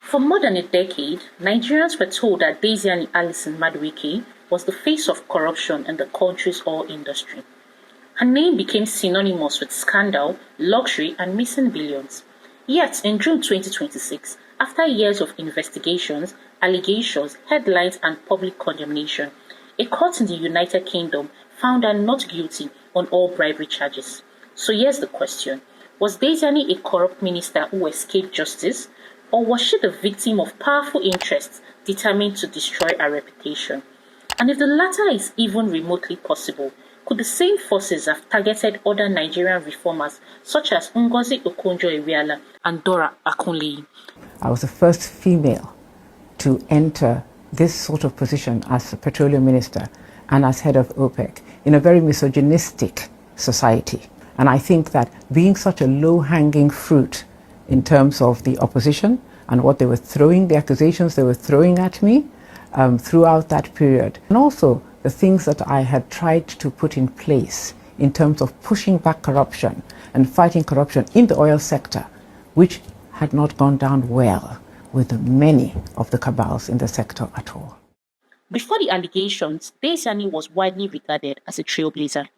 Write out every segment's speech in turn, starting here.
For more than a decade, Nigerians were told that Diezani Alison-Madueke was the face of corruption in the country's oil industry. Her name became synonymous with scandal, luxury, and missing billions. Yet, in June 2026, after years of investigations, allegations, headlines, and public condemnation, a court in the United Kingdom found her not guilty on all bribery charges. So here's the question. Was Diezani a corrupt minister who escaped justice? Or was she the victim of powerful interests determined to destroy her reputation? And if the latter is even remotely possible, could the same forces have targeted other Nigerian reformers such as Ngozi Okonjo-Iweala and Dora Akunleye? I was the first female to enter this sort of position as a petroleum minister and as head of OPEC in a very misogynistic society. And I think that being such a low-hanging fruit in terms of the opposition and what they were throwing, the accusations they were throwing at me throughout that period, and also the things that I had tried to put in place in terms of pushing back corruption and fighting corruption in the oil sector, which had not gone down well with many of the cabals in the sector at all. Before the allegations, Diezani was widely regarded as a trailblazer.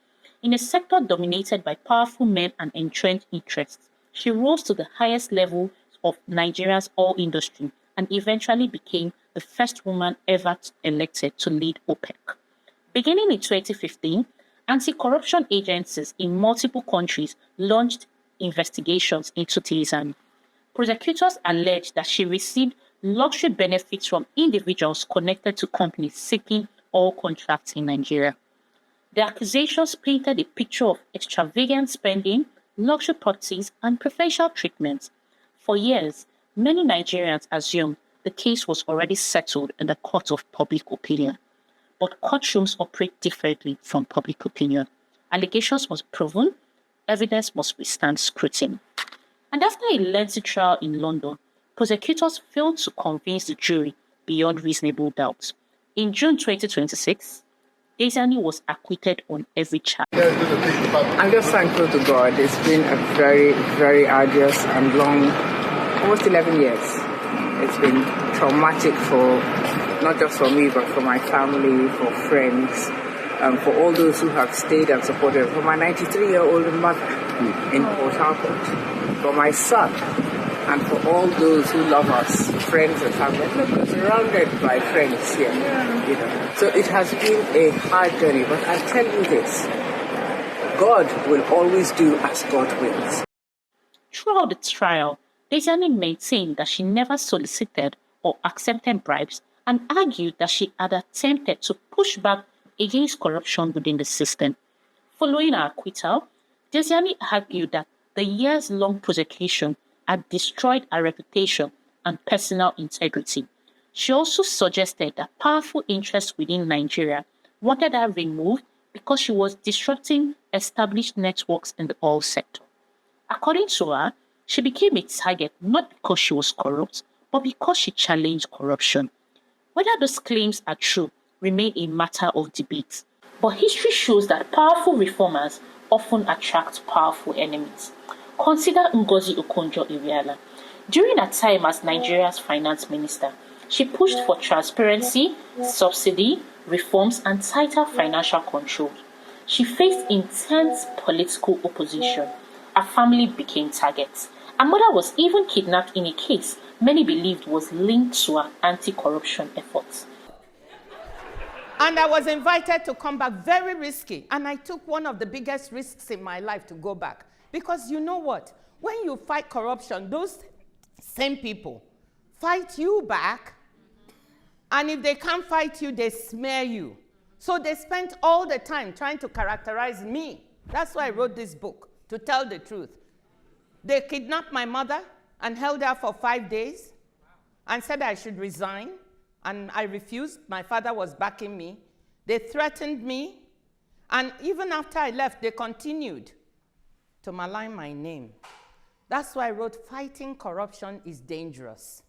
In a sector dominated by powerful men and entrenched interests, she rose to the highest level of Nigeria's oil industry and eventually became the first woman ever elected to lead OPEC. Beginning in 2015, anti-corruption agencies in multiple countries launched investigations into Diezani. Prosecutors alleged that she received luxury benefits from individuals connected to companies seeking oil contracts in Nigeria. The accusations painted a picture of extravagant spending, luxury parties, and preferential treatment. For years, many Nigerians assumed the case was already settled in the court of public opinion. But courtrooms operate differently from public opinion. Allegations must be proven, evidence must withstand scrutiny. And after a lengthy trial in London, prosecutors failed to convince the jury beyond reasonable doubt. In June 2026, Diezani was acquitted on every charge. I'm just thankful to God. It's been a very, very arduous and long, almost 11 years. It's been traumatic not just for me, but for my family, for friends, for all those who have stayed and supported, for my 93-year-old mother in Port Harcourt, for my son, and for all those who love us, friends and family. Look, we're surrounded by friends here, you know. So it has been a hard journey, but I'll tell you this, God will always do as God wills. Throughout the trial, Diezani maintained that she never solicited or accepted bribes and argued that she had attempted to push back against corruption within the system. Following her acquittal, Diezani argued that the years-long prosecution had destroyed her reputation and personal integrity. She also suggested that powerful interests within Nigeria wanted her removed because she was disrupting established networks in the oil sector. According to her, she became a target not because she was corrupt, but because she challenged corruption. Whether those claims are true remain a matter of debate. But history shows that powerful reformers often attract powerful enemies. Consider Ngozi Okonjo-Iweala. During her time as Nigeria's finance minister, she pushed for transparency, subsidy, reforms, and tighter financial control. She faced intense political opposition. Her family became targets. Her mother was even kidnapped in a case many believed was linked to her anti-corruption efforts. And I was invited to come back, very risky. And I took one of the biggest risks in my life to go back. Because you know what? When you fight corruption, those same people fight you back. And if they can't fight you, they smear you. So they spent all the time trying to characterize me. That's why I wrote this book, to tell the truth. They kidnapped my mother and held her for 5 days and said I should resign. And I refused. My father was backing me. They threatened me. And even after I left, they continued to malign my name. That's why I wrote, Fighting Corruption is Dangerous.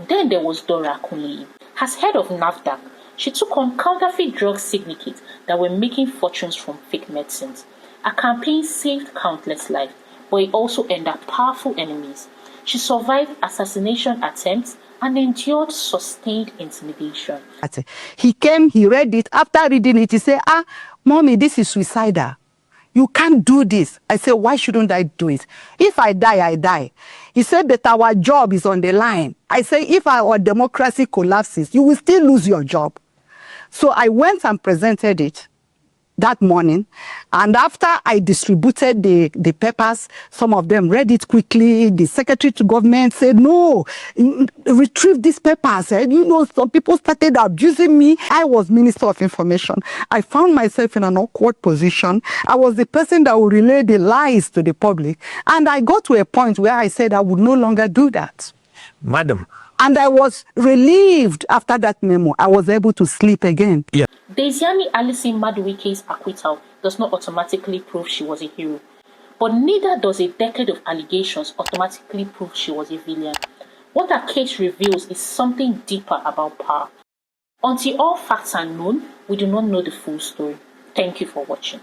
Then there was Dora Akunleye. As head of NAFDAC, she took on counterfeit drug syndicates that were making fortunes from fake medicines. Her campaign saved countless lives, but it also ended up powerful enemies. She survived assassination attempts and endured sustained intimidation. He came, he read it. After reading it, he said, Mommy, this is suicidal. You can't do this. I said, why shouldn't I do it? If I die, I die. He said that our job is on the line. I say, if our democracy collapses, you will still lose your job. So I went and presented it that morning. And after I distributed the papers, some of them read it quickly. The secretary to government said, no, retrieve these papers. Some people started abusing me. I was Minister of Information. I found myself in an awkward position. I was the person that would relay the lies to the public. And I got to a point where I said I would no longer do that. Madam. And I was relieved after that memo. I was able to sleep again. Yeah. Diezani Alison-Madueke's acquittal does not automatically prove she was a hero. But neither does a decade of allegations automatically prove she was a villain. What her case reveals is something deeper about power. Until all facts are known, we do not know the full story. Thank you for watching.